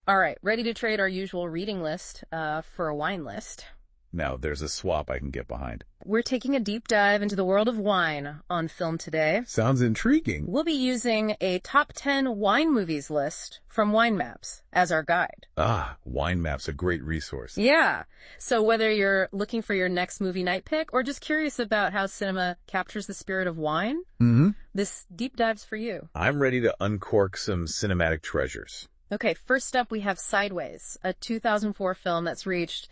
All right, ready to trade our usual reading list for a wine list. Now, there's a swap I can get behind. We're taking a deep dive into the world of wine on film today. Sounds intriguing. We'll be using a top 10 wine movies list from Wine Maps as our guide. Ah, Wine Maps, a great resource. Yeah. So whether you're looking for your next movie night pick or just curious about how cinema captures the spirit of wine, this deep dive's for you. I'm ready to uncork some cinematic treasures. Okay, first up we have Sideways, a 2004 film that's reached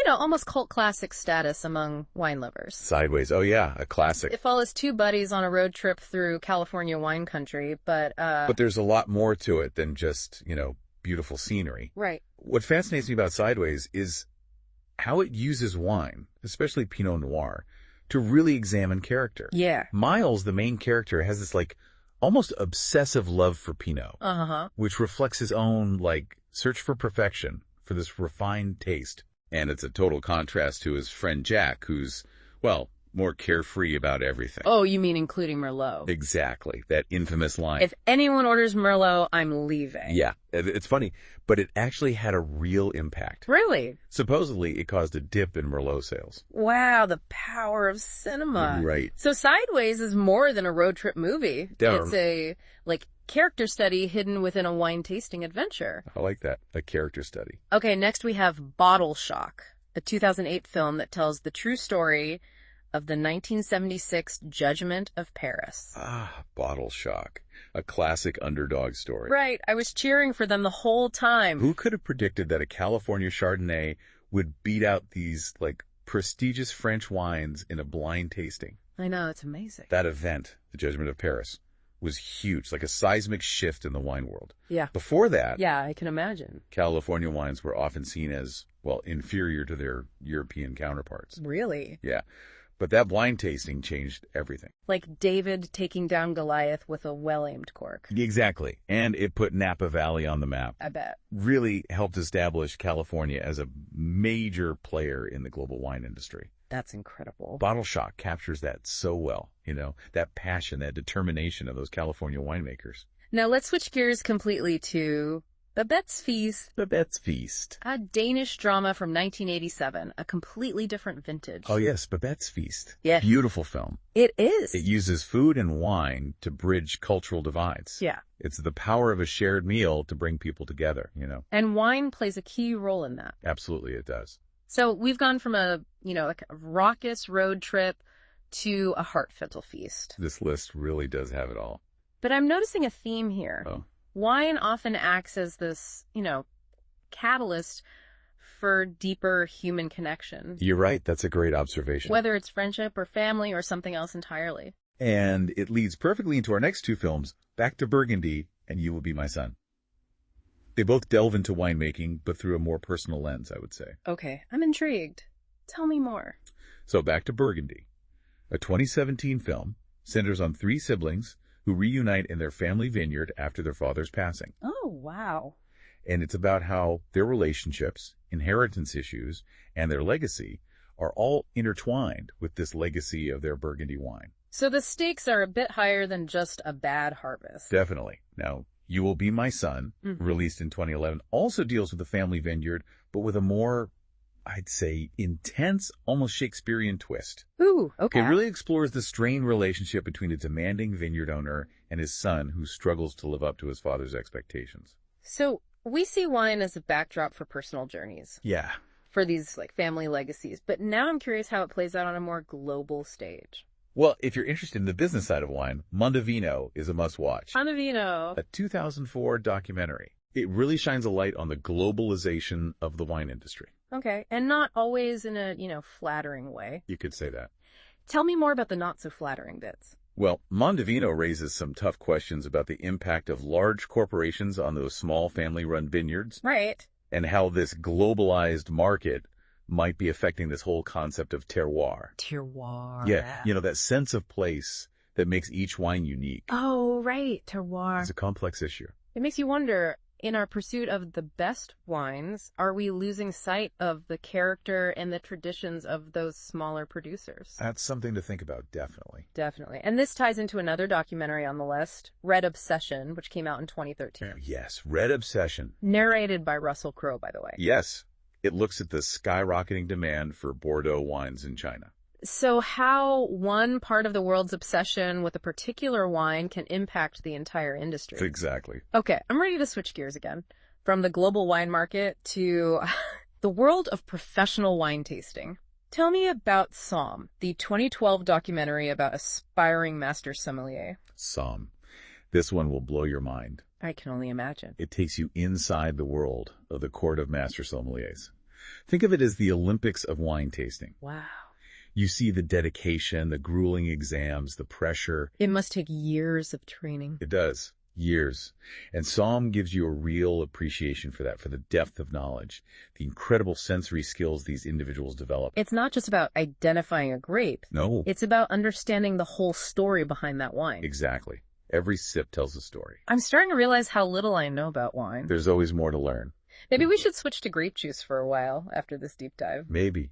almost cult classic status among wine lovers. Sideways. Oh, yeah, a classic. It follows two buddies on a road trip through California wine country, but there's a lot more to it than just, beautiful scenery. Right. What fascinates me about Sideways is how it uses wine, especially Pinot Noir, to really examine character. Yeah. Miles, the main character, has this, almost obsessive love for Pinot, which reflects his own, search for perfection, for this refined taste. And it's a total contrast to his friend Jack, who's, more carefree about everything. Oh, you mean including Merlot? Exactly. That infamous line. If anyone orders Merlot, I'm leaving. Yeah. It's funny, but it actually had a real impact. Really? Supposedly, it caused a dip in Merlot sales. Wow, the power of cinema. Right. So Sideways is more than a road trip movie. It's a, character study hidden within a wine tasting adventure. I like that. A character study. Okay, next we have Bottle Shock, a 2008 film that tells the true story of the 1976 Judgment of Paris. Ah, Bottle Shock. A classic underdog story. Right. I was cheering for them the whole time. Who could have predicted that a California Chardonnay would beat out these, prestigious French wines in a blind tasting? I know, it's amazing. That event, the Judgment of Paris, was huge, like a seismic shift in the wine world. Yeah. Before that, yeah, I can imagine. California wines were often seen as, inferior to their European counterparts. Really? Yeah. But that blind tasting changed everything. Like David taking down Goliath with a well-aimed cork. Exactly. And it put Napa Valley on the map. I bet. Really helped establish California as a major player in the global wine industry. That's incredible. Bottle Shock captures that so well, that passion, that determination of those California winemakers. Now let's switch gears completely to Babette's Feast. Babette's Feast. A Danish drama from 1987, a completely different vintage. Oh yes, Babette's Feast. Yeah. Beautiful film. It is. It uses food and wine to bridge cultural divides. Yeah. It's the power of a shared meal to bring people together, And wine plays a key role in that. Absolutely it does. So we've gone from a raucous road trip to a heartfelt feast. This list really does have it all. But I'm noticing a theme here. Oh. Wine often acts as this, catalyst for deeper human connection. You're right. That's a great observation. Whether it's friendship or family or something else entirely. And it leads perfectly into our next two films, Back to Burgundy and You Will Be My Son. They both delve into winemaking, but through a more personal lens, I would say. Okay, I'm intrigued. Tell me more. So Back to Burgundy, a 2017 film, centers on three siblings who reunite in their family vineyard after their father's passing. Oh, wow. And it's about how their relationships, inheritance issues, and their legacy are all intertwined with this legacy of their Burgundy wine. So the stakes are a bit higher than just a bad harvest. Definitely. Now, You Will Be My Son, released in 2011, also deals with the family vineyard, but with a more, I'd say, intense, almost Shakespearean twist. Ooh, okay. It really explores the strained relationship between a demanding vineyard owner and his son who struggles to live up to his father's expectations. So we see wine as a backdrop for personal journeys. Yeah. For these family legacies. But now I'm curious how it plays out on a more global stage. Well, if you're interested in the business side of wine, Mondovino is a must-watch. Mondovino. A 2004 documentary. It really shines a light on the globalization of the wine industry. Okay, and not always in a, flattering way. You could say that. Tell me more about the not-so-flattering bits. Well, Mondovino raises some tough questions about the impact of large corporations on those small family-run vineyards. Right. And how this globalized market might be affecting this whole concept of terroir. Terroir. Yeah, that sense of place that makes each wine unique. Oh, right, terroir. It's a complex issue. It makes you wonder, in our pursuit of the best wines, are we losing sight of the character and the traditions of those smaller producers? That's something to think about, definitely. Definitely. And this ties into another documentary on the list, Red Obsession, which came out in 2013. Yes, Red Obsession. Narrated by Russell Crowe, by the way. Yes. It looks at the skyrocketing demand for Bordeaux wines in China. So how one part of the world's obsession with a particular wine can impact the entire industry. Exactly. Okay, I'm ready to switch gears again. From the global wine market to the world of professional wine tasting. Tell me about Somm, the 2012 documentary about aspiring master sommelier. Somm. This one will blow your mind. I can only imagine. It takes you inside the world of the court of master sommeliers. Think of it as the Olympics of wine tasting. Wow. You see the dedication, the grueling exams, the pressure. It must take years of training. It does. Years. And Somm gives you a real appreciation for that, for the depth of knowledge, the incredible sensory skills these individuals develop. It's not just about identifying a grape. No. It's about understanding the whole story behind that wine. Exactly. Every sip tells a story. I'm starting to realize how little I know about wine. There's always more to learn. Maybe we should switch to grape juice for a while after this deep dive. Maybe.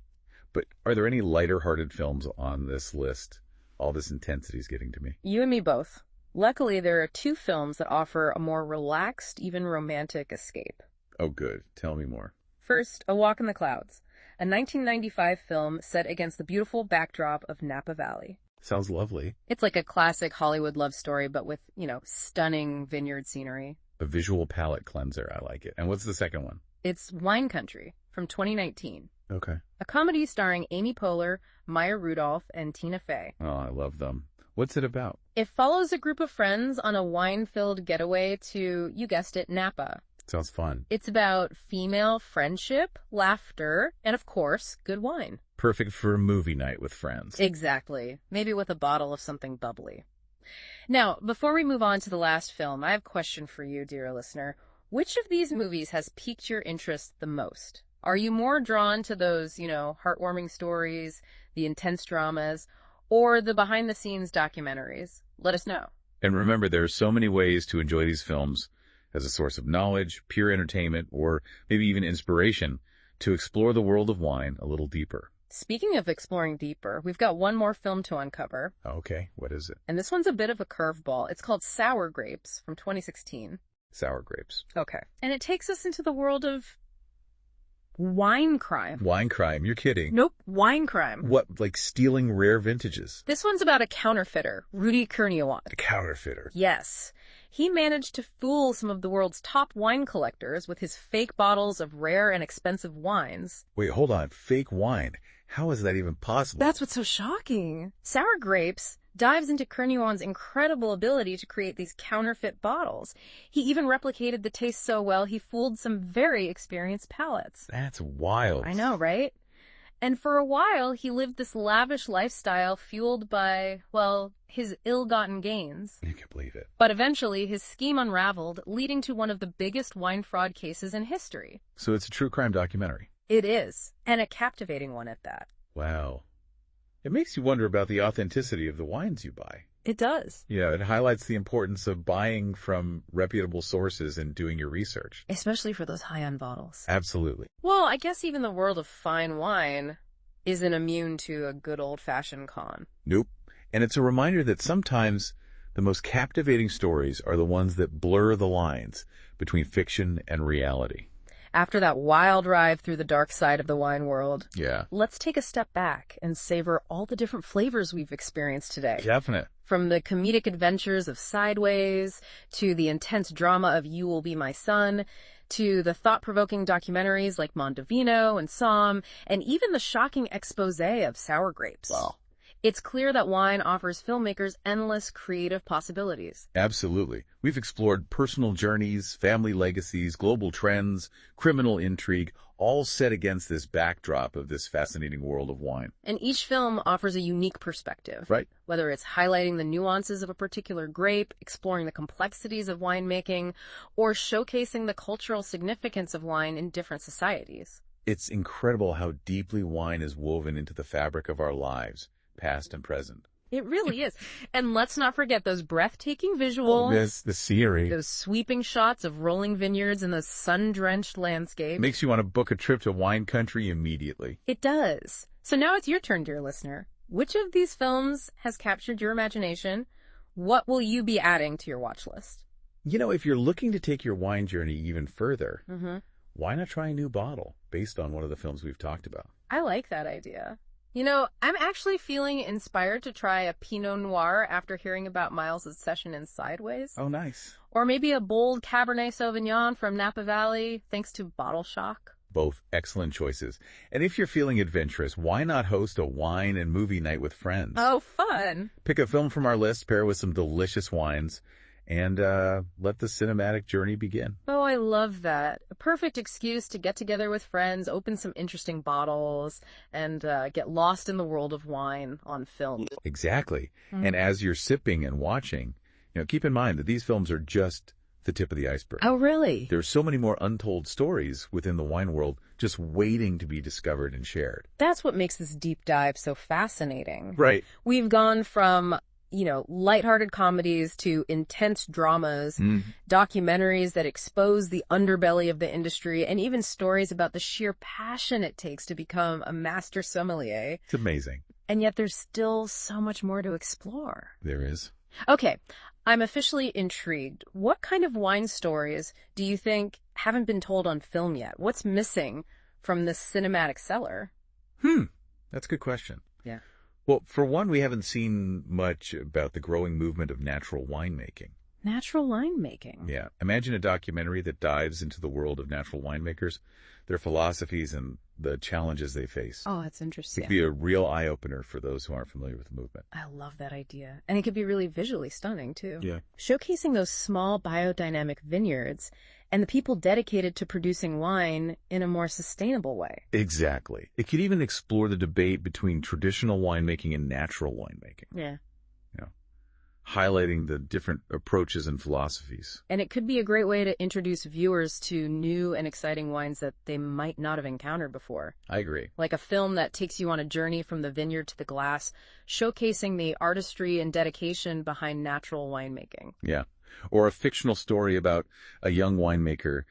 But are there any lighter-hearted films on this list? All this intensity is getting to me. You and me both. Luckily, there are two films that offer a more relaxed, even romantic escape. Oh, good. Tell me more. First, A Walk in the Clouds, a 1995 film set against the beautiful backdrop of Napa Valley. Sounds lovely. It's like a classic Hollywood love story, but with, stunning vineyard scenery. A visual palate cleanser. I like it. And what's the second one? It's Wine Country from 2019. Okay. A comedy starring Amy Poehler, Maya Rudolph, and Tina Fey. Oh, I love them. What's it about? It follows a group of friends on a wine-filled getaway to, you guessed it, Napa. Sounds fun. It's about female friendship, laughter, and of course, good wine. Perfect for a movie night with friends. Exactly. Maybe with a bottle of something bubbly. Now, before we move on to the last film, I have a question for you, dear listener. Which of these movies has piqued your interest the most? Are you more drawn to those, heartwarming stories, the intense dramas, or the behind-the-scenes documentaries? Let us know. And remember, there are so many ways to enjoy these films as a source of knowledge, pure entertainment, or maybe even inspiration to explore the world of wine a little deeper. Speaking of exploring deeper, we've got one more film to uncover. Okay, what is it? And this one's a bit of a curveball. It's called Sour Grapes from 2016. Sour Grapes. Okay. And it takes us into the world of wine crime. Wine crime? You're kidding. Nope, wine crime. What, like stealing rare vintages? This one's about a counterfeiter, Rudy Kurniawan. A counterfeiter? Yes. He managed to fool some of the world's top wine collectors with his fake bottles of rare and expensive wines. Wait, hold on. Fake wine? How is that even possible? That's what's so shocking. Sour Grapes dives into Kurniawan's incredible ability to create these counterfeit bottles. He even replicated the taste so well, he fooled some very experienced palates. That's wild. I know, right? And for a while, he lived this lavish lifestyle fueled by, his ill-gotten gains. You can believe it. But eventually, his scheme unraveled, leading to one of the biggest wine fraud cases in history. So it's a true crime documentary. It is, and a captivating one at that. Wow. It makes you wonder about the authenticity of the wines you buy. It does. Yeah, it highlights the importance of buying from reputable sources and doing your research. Especially for those high-end bottles. Absolutely. Well, I guess even the world of fine wine isn't immune to a good old-fashioned con. Nope. And it's a reminder that sometimes the most captivating stories are the ones that blur the lines between fiction and reality. After that wild ride through the dark side of the wine world, Yeah. Let's take a step back and savor all the different flavors we've experienced today. Definite. From the comedic adventures of Sideways, to the intense drama of You Will Be My Son, to the thought-provoking documentaries like Mondovino and Somm, and even the shocking expose of Sour Grapes. Wow. It's clear that wine offers filmmakers endless creative possibilities. Absolutely. We've explored personal journeys, family legacies, global trends, criminal intrigue, all set against this backdrop of this fascinating world of wine. And each film offers a unique perspective. Right. Whether it's highlighting the nuances of a particular grape, exploring the complexities of winemaking, or showcasing the cultural significance of wine in different societies. It's incredible how deeply wine is woven into the fabric of our lives, past and present. It really is. And let's not forget those breathtaking visuals. Yes, the scenery. Those sweeping shots of rolling vineyards and those sun-drenched landscapes. Makes you want to book a trip to wine country immediately. It does. So now it's your turn, dear listener. Which of these films has captured your imagination? What will you be adding to your watch list? You know, if you're looking to take your wine journey even further, why not try a new bottle based on one of the films we've talked about? I like that idea. You know, I'm actually feeling inspired to try a Pinot Noir after hearing about Miles' session in Sideways. Oh, nice. Or maybe a bold Cabernet Sauvignon from Napa Valley, thanks to Bottle Shock. Both excellent choices. And if you're feeling adventurous, why not host a wine and movie night with friends? Oh, fun. Pick a film from our list, pair it with some delicious wines, and let the cinematic journey begin. Oh, I love that. A perfect excuse to get together with friends, open some interesting bottles, and get lost in the world of wine on film. Exactly. And as you're sipping and watching, keep in mind that these films are just the tip of the iceberg. Oh, really? There's so many more untold stories within the wine world just waiting to be discovered and shared. That's what makes this deep dive so fascinating. Right. We've gone from lighthearted comedies to intense dramas, documentaries that expose the underbelly of the industry, and even stories about the sheer passion it takes to become a master sommelier. It's amazing. And yet there's still so much more to explore. There is. Okay, I'm officially intrigued. What kind of wine stories do you think haven't been told on film yet? What's missing from this cinematic cellar? That's a good question. Yeah. Well, for one, we haven't seen much about the growing movement of natural winemaking. Natural winemaking? Yeah. Imagine a documentary that dives into the world of natural winemakers, their philosophies, and the challenges they face. Oh, that's interesting. It could be a real eye-opener for those who aren't familiar with the movement. I love that idea. And it could be really visually stunning, too. Yeah. Showcasing those small biodynamic vineyards and the people dedicated to producing wine in a more sustainable way. Exactly. It could even explore the debate between traditional winemaking and natural winemaking. Yeah. Highlighting the different approaches and philosophies. And it could be a great way to introduce viewers to new and exciting wines that they might not have encountered before. I agree. Like a film that takes you on a journey from the vineyard to the glass, showcasing the artistry and dedication behind natural winemaking. Yeah. Or a fictional story about a young winemaker,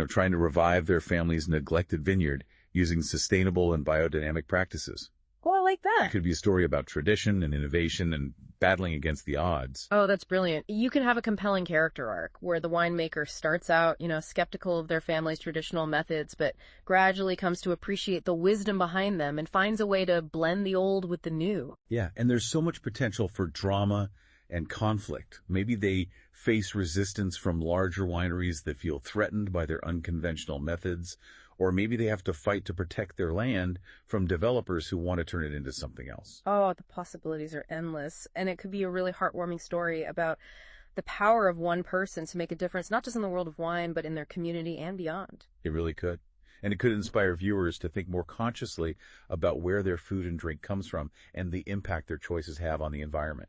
trying to revive their family's neglected vineyard using sustainable and biodynamic practices. Oh, I like that. It could be a story about tradition and innovation and battling against the odds. Oh, that's brilliant. You can have a compelling character arc where the winemaker starts out, skeptical of their family's traditional methods, but gradually comes to appreciate the wisdom behind them and finds a way to blend the old with the new. Yeah, and there's so much potential for drama and conflict. Maybe they face resistance from larger wineries that feel threatened by their unconventional methods, or maybe they have to fight to protect their land from developers who want to turn it into something else. Oh, the possibilities are endless. And it could be a really heartwarming story about the power of one person to make a difference, not just in the world of wine, but in their community and beyond. It really could. And it could inspire viewers to think more consciously about where their food and drink comes from and the impact their choices have on the environment.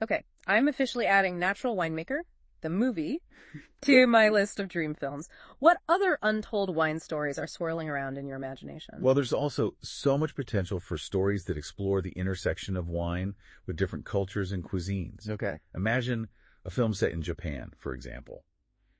Okay, I'm officially adding Natural Winemaker, the movie, to my list of dream films. What other untold wine stories are swirling around in your imagination? Well, there's also so much potential for stories that explore the intersection of wine with different cultures and cuisines. Okay. Imagine a film set in Japan, for example,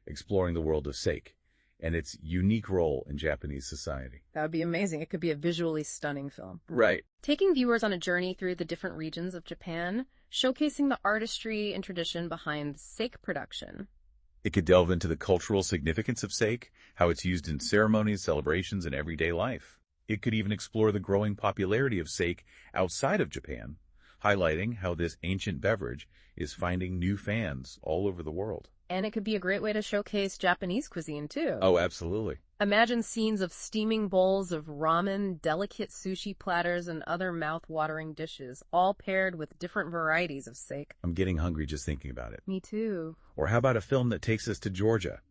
exploring the world of sake and its unique role in Japanese society. That would be amazing. It could be a visually stunning film. Right. Taking viewers on a journey through the different regions of Japan, showcasing the artistry and tradition behind sake production. It could delve into the cultural significance of sake, how it's used in ceremonies, celebrations, and everyday life. It could even explore the growing popularity of sake outside of Japan, highlighting how this ancient beverage is finding new fans all over the world. And it could be a great way to showcase Japanese cuisine, too. Oh, absolutely. Imagine scenes of steaming bowls of ramen, delicate sushi platters, and other mouth-watering dishes, all paired with different varieties of sake. I'm getting hungry just thinking about it. Me too. Or how about a film that takes us to Georgia,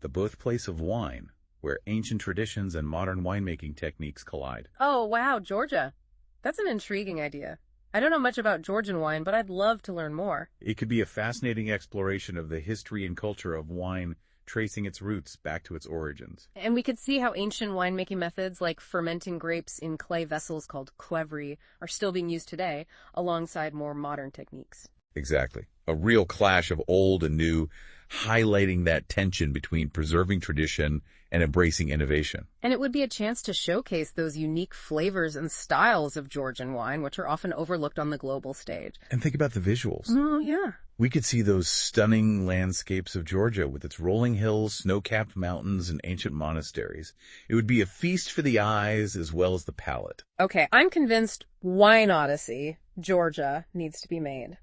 the birthplace of wine, where ancient traditions and modern winemaking techniques collide? Oh, wow, Georgia. That's an intriguing idea. I don't know much about Georgian wine, but I'd love to learn more. It could be a fascinating exploration of the history and culture of wine tracing its roots back to its origins. And we could see how ancient winemaking methods like fermenting grapes in clay vessels called qvevri are still being used today, alongside more modern techniques. Exactly. A real clash of old and new, highlighting that tension between preserving tradition and embracing innovation. And it would be a chance to showcase those unique flavors and styles of Georgian wine, which are often overlooked on the global stage. And think about the visuals. Oh, yeah. We could see those stunning landscapes of Georgia with its rolling hills, snow-capped mountains, and ancient monasteries. It would be a feast for the eyes as well as the palate. Okay, I'm convinced Wine Odyssey, Georgia, needs to be made.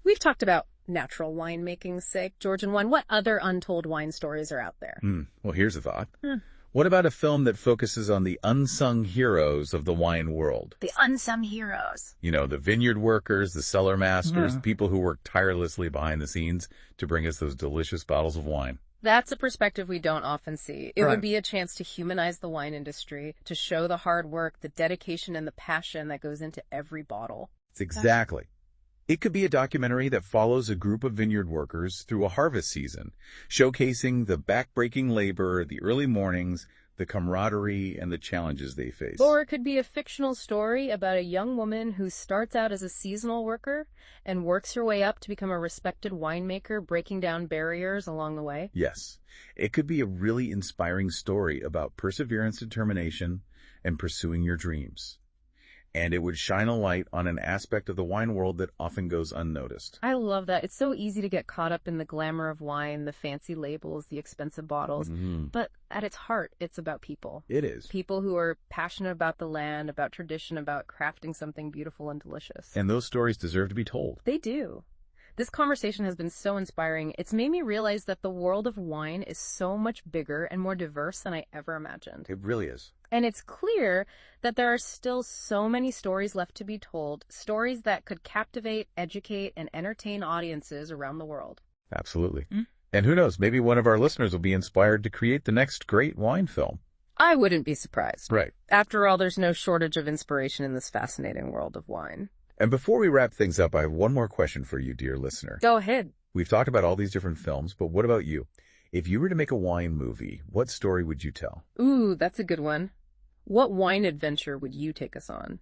We've talked about natural winemaking's sake, Georgian wine. What other untold wine stories are out there? Well, here's a thought. What about a film that focuses on the unsung heroes of the wine world? The unsung heroes. You know, the vineyard workers, the cellar masters, the people who work tirelessly behind the scenes to bring us those delicious bottles of wine. That's a perspective we don't often see. It Right. would be a chance to humanize the wine industry, to show the hard work, the dedication, and the passion that goes into every bottle. Exactly. It could be a documentary that follows a group of vineyard workers through a harvest season, showcasing the backbreaking labor, the early mornings, the camaraderie, and the challenges they face. Or it could be a fictional story about a young woman who starts out as a seasonal worker and works her way up to become a respected winemaker, breaking down barriers along the way. Yes, it could be a really inspiring story about perseverance, determination, and pursuing your dreams. And it would shine a light on an aspect of the wine world that often goes unnoticed. I love that. It's so easy to get caught up in the glamour of wine, the fancy labels, the expensive bottles. But at its heart, it's about people. It is. People who are passionate about the land, about tradition, about crafting something beautiful and delicious. And those stories deserve to be told. They do. This conversation has been so inspiring. It's made me realize that the world of wine is so much bigger and more diverse than I ever imagined. It really is. And it's clear that there are still so many stories left to be told, stories that could captivate, educate, and entertain audiences around the world. Absolutely. And who knows, maybe one of our listeners will be inspired to create the next great wine film. I wouldn't be surprised. Right. After all, there's no shortage of inspiration in this fascinating world of wine. And before we wrap things up, I have one more question for you, dear listener. Go ahead. We've talked about all these different films, but what about you? If you were to make a wine movie, what story would you tell? Ooh, that's a good one. What wine adventure would you take us on?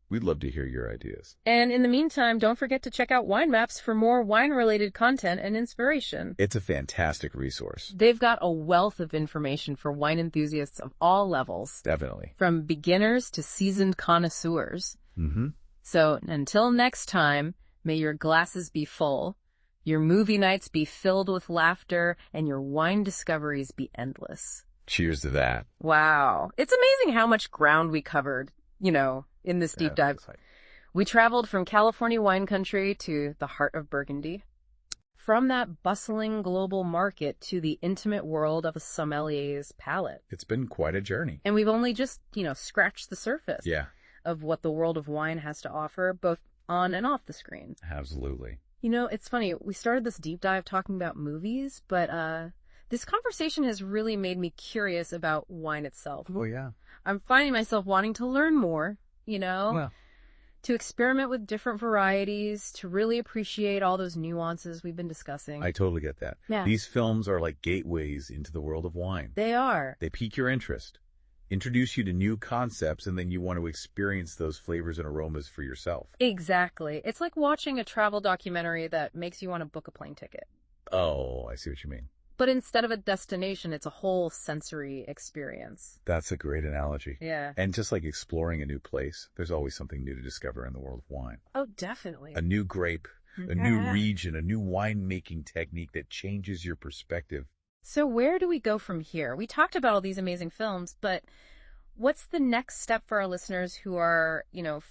We'd love to hear your ideas. And in the meantime, don't forget to check out Wine Maps for more wine-related content and inspiration. It's a fantastic resource. They've got a wealth of information for wine enthusiasts of all levels. Definitely. From beginners to seasoned connoisseurs. So until next time, may your glasses be full, your movie nights be filled with laughter, and your wine discoveries be endless. Cheers to that. Wow. It's amazing how much ground we covered, in this deep dive. We traveled from California wine country to the heart of Burgundy. From that bustling global market to the intimate world of a sommelier's palate. It's been quite a journey. And we've only just, scratched the surface of what the world of wine has to offer, both on and off the screen. Absolutely. It's funny. We started this deep dive talking about movies, but this conversation has really made me curious about wine itself. Oh, yeah. I'm finding myself wanting to learn more, to experiment with different varieties, to really appreciate all those nuances we've been discussing. I totally get that. Yeah. These films are like gateways into the world of wine. They are. They pique your interest, introduce you to new concepts, and then you want to experience those flavors and aromas for yourself. Exactly. It's like watching a travel documentary that makes you want to book a plane ticket. Oh, I see what you mean. But instead of a destination, it's a whole sensory experience. That's a great analogy. Yeah. And just like exploring a new place, there's always something new to discover in the world of wine. Oh, definitely. A new grape, a new region, a new winemaking technique that changes your perspective. So where do we go from here? We talked about all these amazing films, but what's the next step for our listeners who are,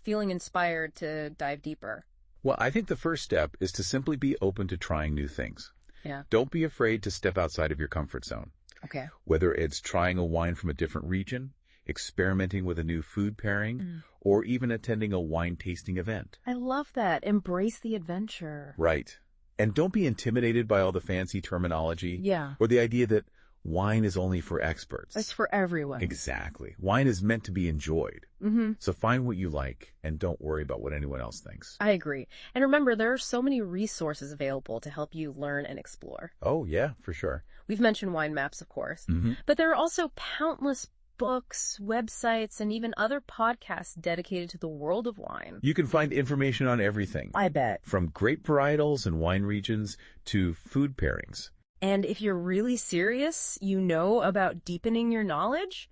feeling inspired to dive deeper? Well, I think the first step is to simply be open to trying new things. Yeah. Don't be afraid to step outside of your comfort zone. Okay. Whether it's trying a wine from a different region, experimenting with a new food pairing, or even attending a wine tasting event. I love that. Embrace the adventure. Right. And don't be intimidated by all the fancy terminology. Yeah. Or the idea that wine is only for experts. It's for everyone. Exactly. Wine is meant to be enjoyed. Mm-hmm. So find what you like and don't worry about what anyone else thinks. I agree. And remember, there are so many resources available to help you learn and explore. Oh, yeah, for sure. We've mentioned wine maps, of course, but there are also countless books, websites, and even other podcasts dedicated to the world of wine. You can find information on everything. I bet. From grape varietals and wine regions to food pairings. And if you're really serious, about deepening your knowledge,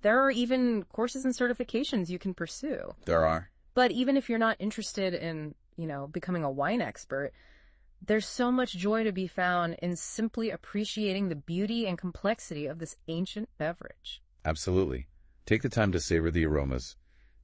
there are even courses and certifications you can pursue. There are. But even if you're not interested in, becoming a wine expert, there's so much joy to be found in simply appreciating the beauty and complexity of this ancient beverage. Absolutely. Take the time to savor the aromas.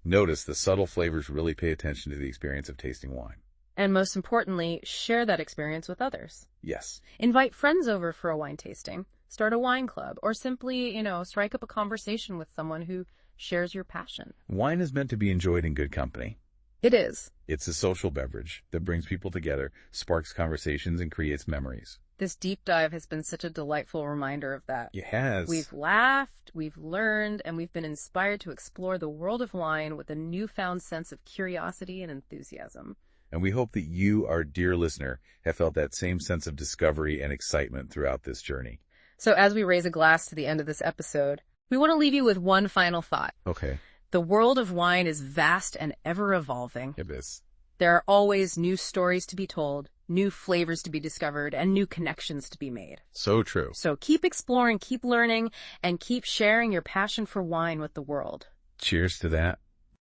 Notice the subtle flavors, really pay attention to the experience of tasting wine. And most importantly, share that experience with others. Yes. Invite friends over for a wine tasting, start a wine club, or simply, strike up a conversation with someone who shares your passion. Wine is meant to be enjoyed in good company. It is. It's a social beverage that brings people together, sparks conversations, and creates memories. This deep dive has been such a delightful reminder of that. It has. We've laughed, we've learned, and we've been inspired to explore the world of wine with a newfound sense of curiosity and enthusiasm. And we hope that you, our dear listener, have felt that same sense of discovery and excitement throughout this journey. So as we raise a glass to the end of this episode, we want to leave you with one final thought. Okay. The world of wine is vast and ever-evolving. It is. There are always new stories to be told, new flavors to be discovered, and new connections to be made. So true. So keep exploring, keep learning, and keep sharing your passion for wine with the world. Cheers to that.